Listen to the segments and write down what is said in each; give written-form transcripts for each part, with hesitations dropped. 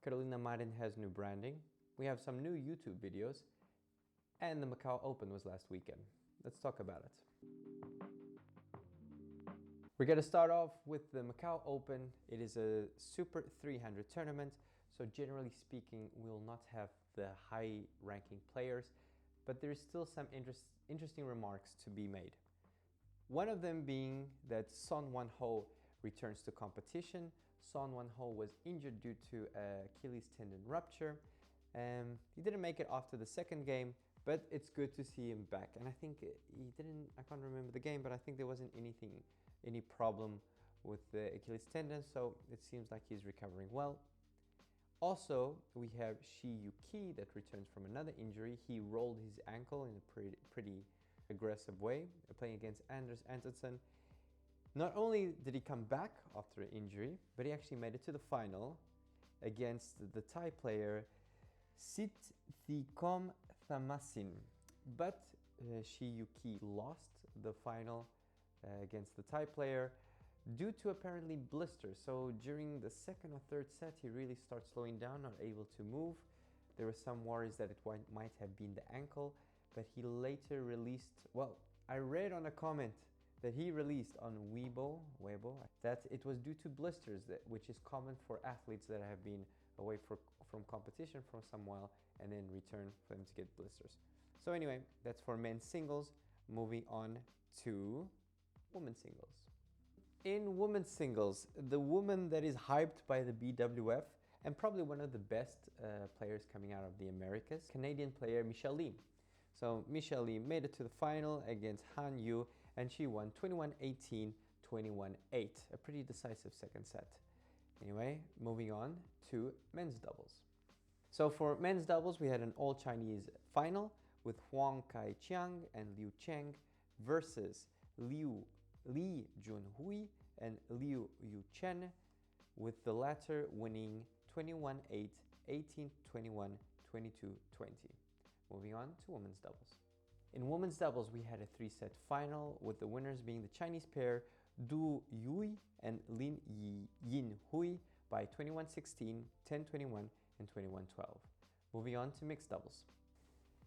Carolina Marin has new branding. We have some new YouTube videos. And the Macau Open was last weekend. Let's talk about it. We're going to start off with the Macau Open. It is a Super 300 tournament. So generally speaking, we will not have the high ranking players, but there's still some interesting remarks to be made. One of them being that Son Wan-ho returns to competition. Son Wan-ho was injured due to Achilles tendon rupture. He didn't make it after the second game, but it's good to see him back. And I think I can't remember the game, but I think there wasn't any problem with the Achilles tendon, so it seems like he's recovering well. Also, we have Shi Yuki that returns from another injury. He rolled his ankle in a pretty aggressive way, playing against Anders Antonsen. Not only did he come back after an injury, but he actually made it to the final against the Thai player Sitthikon Thamasin. But Shi Yuki lost the final against the Thai player due to apparently blisters. So during the second or third set, he really starts slowing down, not able to move. There were some worries that it might have been the ankle, but he later released, well, I read on a comment that he released on Weibo that it was due to blisters, which is common for athletes that have been away from competition for some while and then return for them to get blisters. So anyway, that's for men's singles. Moving on to women's singles. In women's singles, the woman that is hyped by the BWF and probably one of the best players coming out of the Americas, Canadian player Michelle Lee. So Michelle Lee made it to the final against Han Yu and she won 21-18, 21-8, a pretty decisive second set. Anyway, moving on to men's doubles. So for men's doubles, we had an all-Chinese final with Huang Kai-chiang and Liu Cheng versus Li Junhui and Liu Yuchen, with the latter winning 21-8, 18-21, 22-20. Moving on to women's doubles. In women's doubles, we had a three-set final with the winners being the Chinese pair Du Yui and Lin Yin Hui by 21-16, 10-21, and 21-12. Moving on to mixed doubles.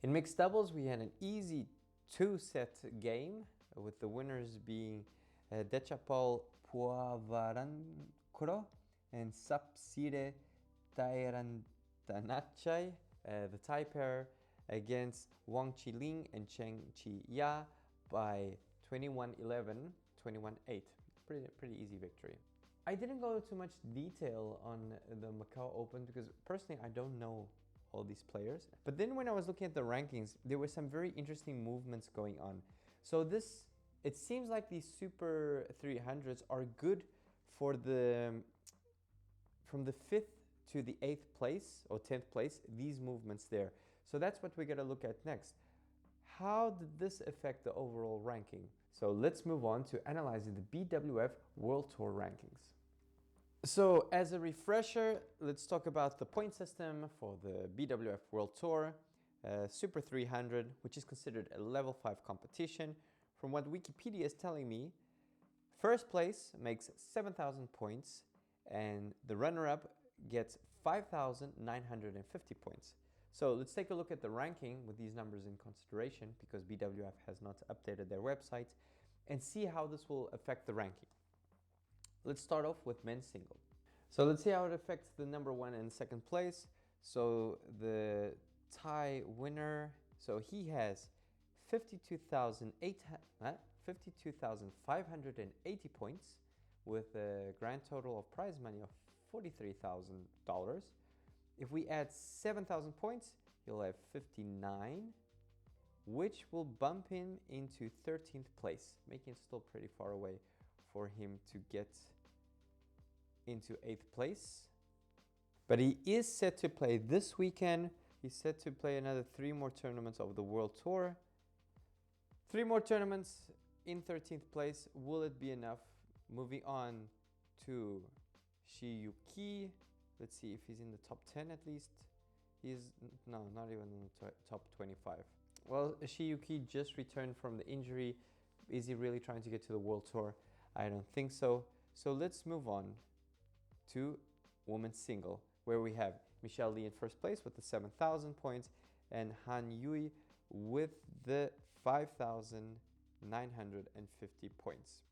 In mixed doubles, we had an easy two-set game with the winners being Dechapol Puavarankro and Sapsire Tairantanachai, the Thai pair, against Wang Qiling and Cheng Chi-ya by 21-11, 21-8. Pretty easy victory. I didn't go into much detail on the Macau Open because personally I don't know all these players. But then when I was looking at the rankings, there were some very interesting movements going on. So it seems like these Super 300s are good for from the 5th to the 8th place or 10th place, these movements there. So that's what we're going to look at next. How did this affect the overall ranking? So let's move on to analyzing the BWF World Tour rankings. So as a refresher, let's talk about the point system for the BWF World Tour. Super 300, which is considered a level 5 competition. From what Wikipedia is telling me, first place makes 7,000 points and the runner-up gets 5,950 points. So let's take a look at the ranking with these numbers in consideration because BWF has not updated their website and see how this will affect the ranking. Let's start off with men's single. So let's see how it affects the number 1 and second place. So the Thai winner, so he has 52,580 points with a grand total of prize money of $43,000. If we add 7,000 points, he'll have 59, which will bump him into 13th place, making it still pretty far away for him to get into 8th place. But he is set to play this weekend. He's set to play another 3 more tournaments of the World Tour. 3 more tournaments in 13th place. Will it be enough? Moving on to Shi Yuki. Let's see if he's in the top 10 at least. He's, no, not even in the top 25. Well, Shi Yuki just returned from the injury. Is he really trying to get to the World Tour? I don't think so. So let's move on to women's single, where we have Michelle Lee in first place with the 7,000 points, and Han Yui with the 5,950 points.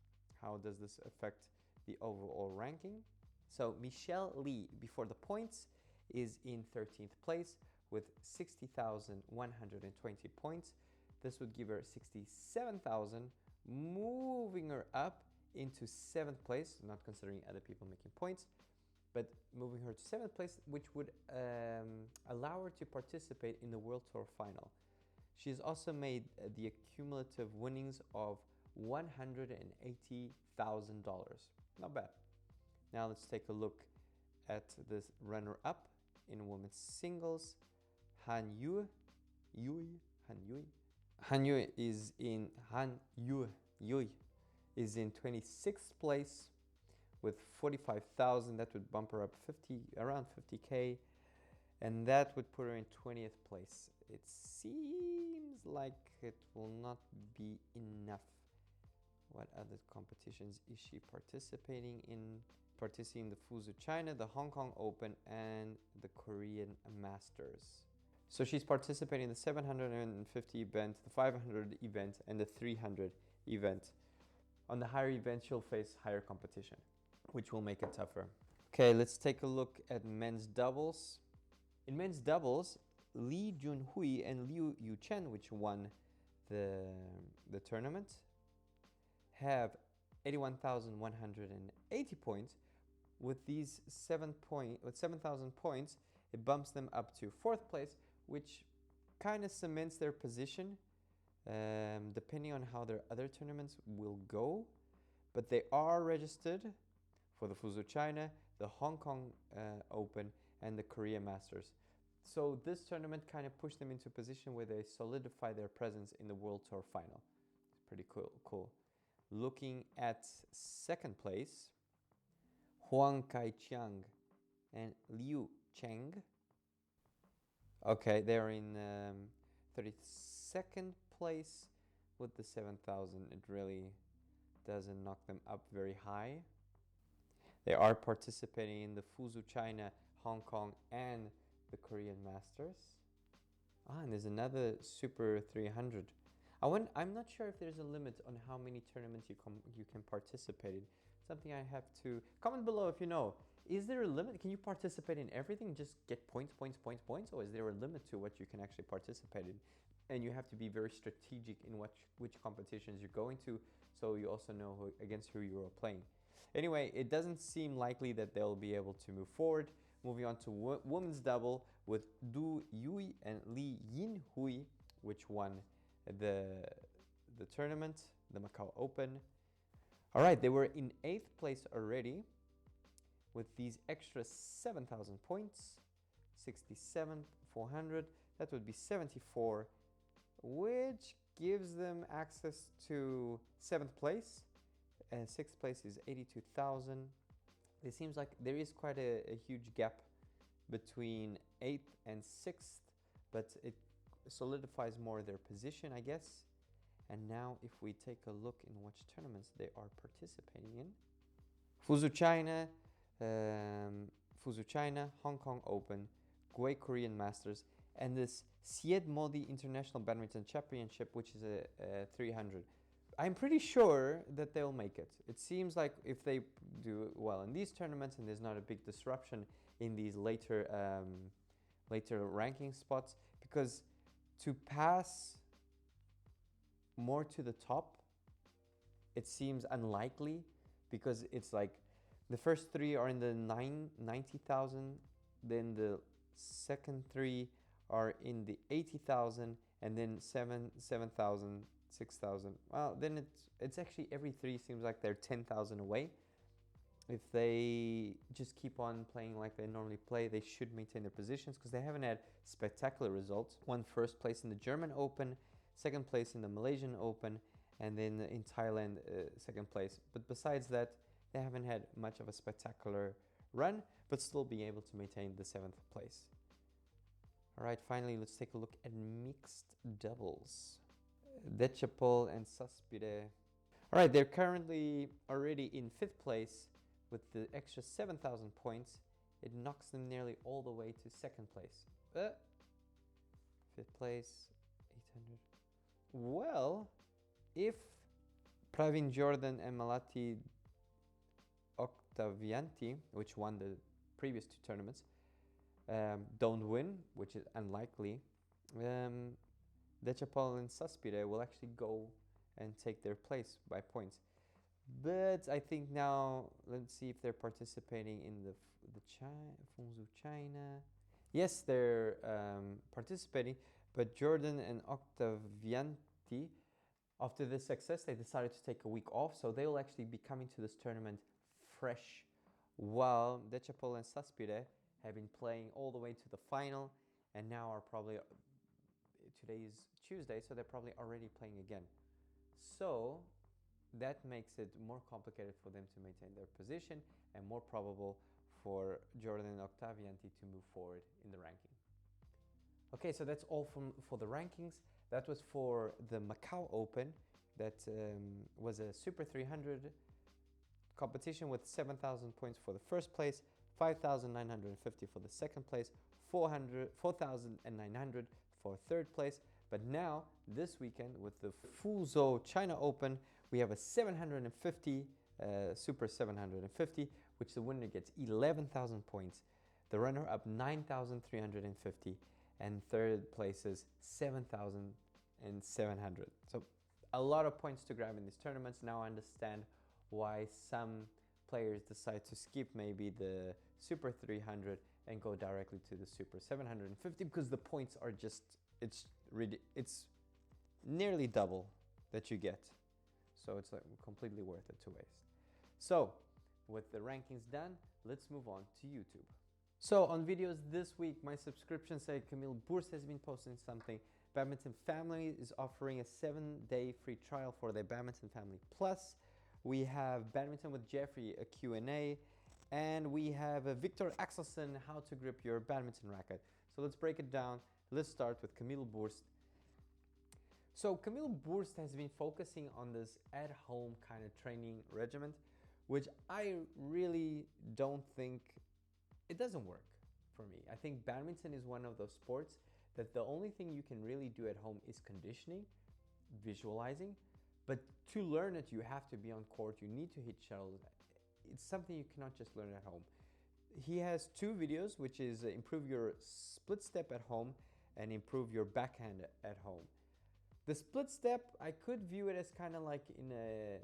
How does this affect the overall ranking? So Michelle Lee, before the points, is in 13th place with 60,120 points. This would give her 67,000, moving her up into 7th place, not considering other people making points, but moving her to 7th place, which would allow her to participate in the World Tour final. She has also made the cumulative winnings of $180,000. Not bad. Now let's take a look at this runner-up in women's singles. Han Yui is in 26th place with 45,000. That would bump her up around 50K, and that would put her in 20th place. It seems like it will not be enough. What other competitions is she participating in? Participating in the Fuzhou, China, the Hong Kong Open, and the Korean Masters. So she's participating in the 750 event, the 500 event, and the 300 event. On the higher event, she'll face higher competition, which will make it tougher. Okay, let's take a look at men's doubles. In men's doubles, Lee Junhui and Liu Yuchen, which won the tournament, have 81,180 points. With these 7,000 points, it bumps them up to 4th place, which kind of cements their position, depending on how their other tournaments will go. But they are registered for the Fuzhou, China, the Hong Kong Open, and the Korea Masters. So this tournament kind of pushed them into a position where they solidify their presence in the World Tour final. It's pretty cool. Looking at 2nd place, Huang Kai-chiang and Liu Cheng. Okay, they're in 32nd place with the 7,000. It really doesn't knock them up very high. They are participating in the Fuzhou, China, Hong Kong, and the Korean Masters. And there's another Super 300. I'm not sure if there's a limit on how many tournaments you can participate in. Something I have to comment below if you know. Is there a limit? Can you participate in everything? Just get points? Or is there a limit to what you can actually participate in? And you have to be very strategic in which competitions you're going to, so you also know against who you are playing. Anyway, it doesn't seem likely that they'll be able to move forward. Moving on to women's double with Du Yui and Li Yinhui, which won the tournament, the Macau Open. All right, they were in 8th place already with these extra 7,000 points, 67,400. That would be 74, which gives them access to 7th place. And 6th place is 82,000. It seems like there is quite a huge gap between 8th and 6th, but it solidifies more their position, I guess. And now if we take a look in which tournaments they are participating in. Fuzhou, China, Hong Kong Open, Gwei Korean Masters, and this Syed Modi International Badminton Championship, which is a 300. I'm pretty sure that they'll make it. It seems like if they do well in these tournaments and there's not a big disruption in these later ranking spots, because to pass more to the top, it seems unlikely, because it's like the first 3 are in the 90,000, then the second 3 are in the 80,000, and then 7,000, 6,000. Well, then it's actually every 3 seems like they're 10,000 away. If they just keep on playing like they normally play, they should maintain their positions, because they haven't had spectacular results. Won first place in the German Open, 2nd place in the Malaysian Open, and then in Thailand, 2nd place. But besides that, they haven't had much of a spectacular run, but still being able to maintain the 7th place. All right, finally, let's take a look at mixed doubles. Dechapol and Saspire. All right, they're currently already in 5th place with the extra 7,000 points. it knocks them nearly all the way to second place. Fifth place, 800. Well, if Pravin Jordan and Malati Octavianti, which won the previous two tournaments, don't win, which is unlikely, Decapol and Saspire will actually go and take their place by points. But I think now, let's see if they're participating in the Fengzhou China. Yes, they're participating, but Jordan and Octavianti, after this success, they decided to take a week off, so they will actually be coming to this tournament fresh, while Decapol and Saspire have been playing all the way to the final, and now are probably, today is Tuesday, so they're probably already playing again. So that makes it more complicated for them to maintain their position and more probable for Jordan and Octavianti to move forward in the ranking. Okay, so that's all for the rankings. That was for the Macau Open. That was a Super 300 competition with 7,000 points for the first place, 5,950 for the second place, 4,900 for third place. But now, this weekend, with the Fuzhou China Open, we have a 750, Super 750, which the winner gets 11,000 points, the runner-up 9,350, and third place is 7,700. So a lot of points to grab in these tournaments. Now I understand why some players decide to skip maybe the Super 300 and go directly to the Super 750, because the points are just, it's nearly double that you get. So it's like completely worth it to waste. So with the rankings done, let's move on to YouTube. So on videos this week, my subscription site Camille Bourse has been posting something. Badminton Family is offering a 7-day free trial for their Badminton Family Plus. We have Badminton with Jeffrey, a Q&A, and we have a Victor Axelsen, how to grip your badminton racket. So let's break it down. Let's start with Camille Bourse. So Camille Bourse has been focusing on this at-home kind of training regimen, which I really don't think, it doesn't work for me. I think badminton is one of those sports that the only thing you can really do at home is conditioning, visualizing, but to learn it, you have to be on court, you need to hit shuttles. It's something you cannot just learn at home. He has two videos, which is improve your split step at home and improve your backhand at home. The split step, I could view it as kind of like in a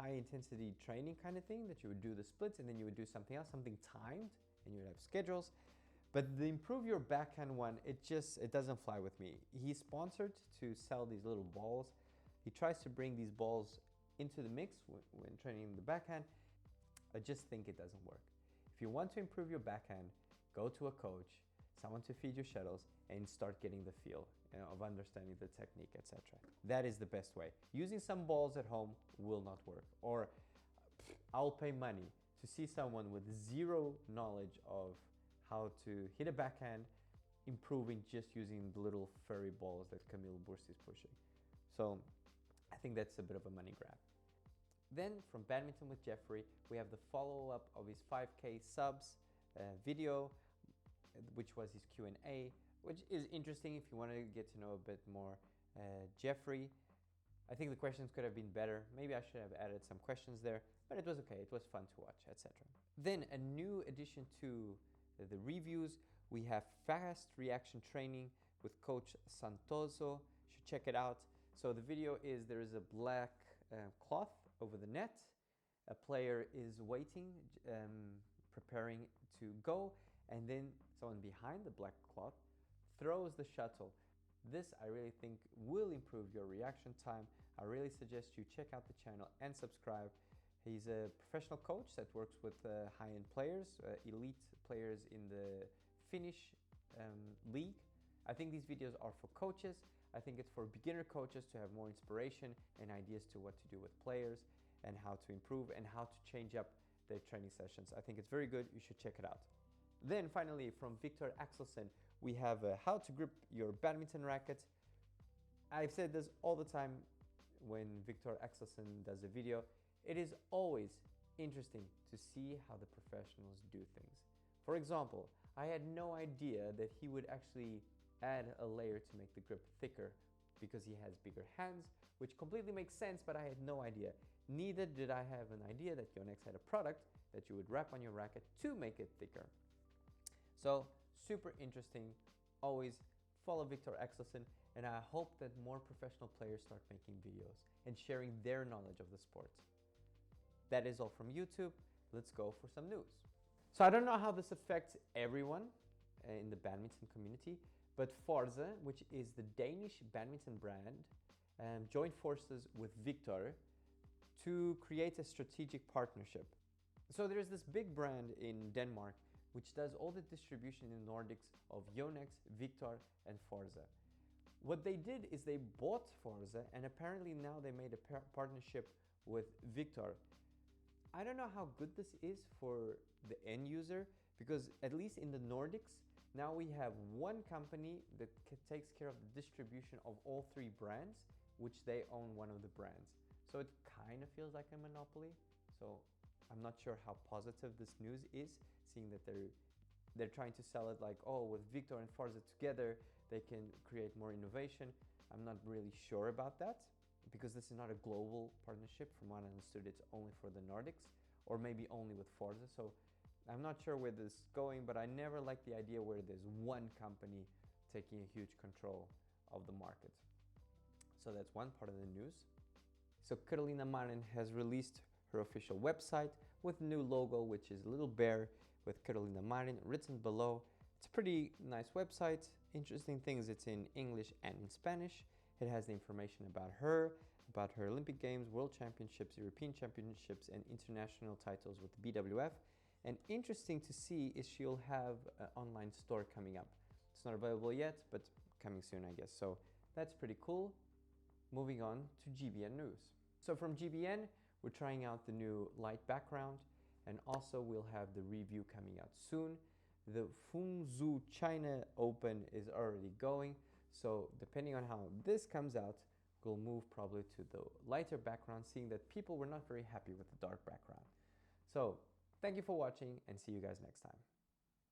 high intensity training kind of thing, that you would do the splits and then you would do something else, something timed, and you would have schedules. But the improve your backhand one, it doesn't fly with me. He's sponsored to sell these little balls. He tries to bring these balls into the mix when training the backhand. I just think it doesn't work. If you want to improve your backhand, go to a coach, someone to feed you shuttles, and start getting the feel of understanding the technique, etc. That is the best way. Using some balls at home will not work. Or I'll pay money to see someone with zero knowledge of how to hit a backhand, improving just using the little furry balls that Camille Bourse is pushing. So I think that's a bit of a money grab. Then from Badminton with Jeffrey, we have the follow-up of his 5K subs video, which was his Q&A, which is interesting if you want to get to know a bit more Jeffrey. I think the questions could have been better. Maybe I should have added some questions there, but it was okay. It was fun to watch, etc. Then a new addition to the reviews, we have fast reaction training with Coach Santoso. You should check it out. So the video is, there is a black cloth over the net. A player is waiting, preparing to go, and then someone behind the black cloth throws the shuttle. This I really think will improve your reaction time. I really suggest you check out the channel and subscribe. He's a professional coach that works with high-end players, elite players in the Finnish league. I think these videos are for coaches. I think it's for beginner coaches to have more inspiration and ideas to what to do with players and how to improve and how to change up their training sessions. I think it's very good. You should check it out. Then finally, from Victor Axelsen, we have how to grip your badminton racket. I've said this all the time when Victor Axelsen does a video. It is always interesting to see how the professionals do things. For example, I had no idea that he would actually add a layer to make the grip thicker because he has bigger hands, which completely makes sense, but I had no idea. Neither did I have an idea that Yonex had a product that you would wrap on your racket to make it thicker. So super interesting. Always follow Victor Axelsen, and I hope that more professional players start making videos and sharing their knowledge of the sport. That is all from YouTube. Let's go for some news. So I don't know how this affects everyone in the badminton community, but Forza, which is the Danish badminton brand, joined forces with Victor to create a strategic partnership. So there's this big brand in Denmark which does all the distribution in the Nordics of Yonex, Victor, and Forza. What they did is they bought Forza, and apparently now they made a partnership with Victor. I don't know how good this is for the end user, because at least in the Nordics, now we have one company that takes care of the distribution of all three brands, which they own one of the brands. So it kind of feels like a monopoly. So I'm not sure how positive this news is, seeing that they're trying to sell it like, oh, with Victor and Forza together, they can create more innovation. I'm not really sure about that, because this is not a global partnership. From what I understood, it's only for the Nordics, or maybe only with Forza. So I'm not sure where this is going, but I never liked the idea where there's one company taking a huge control of the market. So that's one part of the news. So Carolina Marin has released her official website with a new logo, which is a little bear with Carolina Marin written below. It's a pretty nice website. Interesting thing is it's in English and in Spanish. It has the information about her Olympic Games, World Championships, European Championships, and international titles with the BWF. And interesting to see is she'll have an online store coming up. It's not available yet, but coming soon, I guess. So that's pretty cool. Moving on to GBN news. So from GBN, we're trying out the new light background, and also we'll have the review coming out soon. The Fuzhou China Open is already going, so depending on how this comes out, we'll move probably to the lighter background, seeing that people were not very happy with the dark background. So thank you for watching, and see you guys next time.